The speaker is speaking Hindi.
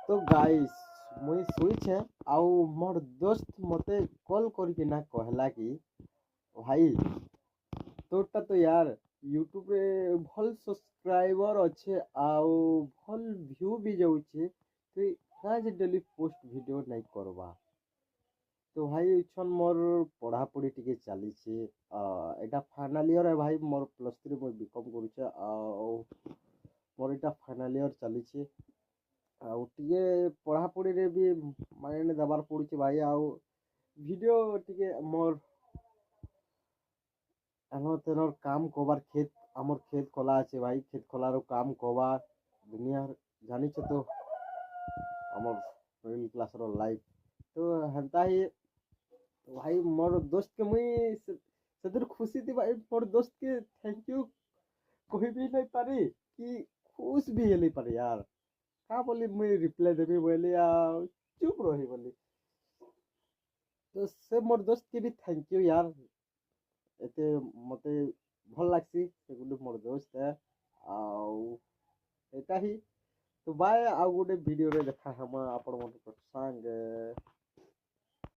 तो गाइस मुई सुइछे आउ मोर दोस्त मते कॉल करके ना कहला कि भाई तोरटा तो यार यूट्यूब रे भल सब्सक्राइबर अच्छे आउ भल व्यू भी जाउछे तो काहे जे डेली पोस्ट वीडियो नहीं करबा। तो भाई छन मोर पढ़ापढ़ी टिके चलीछे एटा फाइनल ईयर है भाई मोर +3 मैं बीकॉम करूछे मोर एटा फाइनल ईयर चलीछे आउ टिके पढ़ापढ़ी रे भी माइंड देबार पड़ुछे भाई आउ वीडियो टिके मोर एनो तेनोर काम कबार खेत आमर खेत खोला আছে भाई खेत खोलारो काम कबार दुनियार जानिछ तो आमर मिडिल क्लास रो लाइफ तो हेन्ता ही भाई मोर दोस्त के मुई सदर खुशी थी भाई मोर दोस्त के थैंक यू कोई भी नहीं पारी कि खुश भी हेली पारी यार का बोली मुई रिप्लाई देबी बोली चुप रही बोली। तो से मोर दोस्त के भी थैंक यू यार एते मते भल लागसी से गुटे मोर दोस्त है आउ एटा ही तो बाय आउ गुटे वीडियो रे देखा हम आपण मन संग।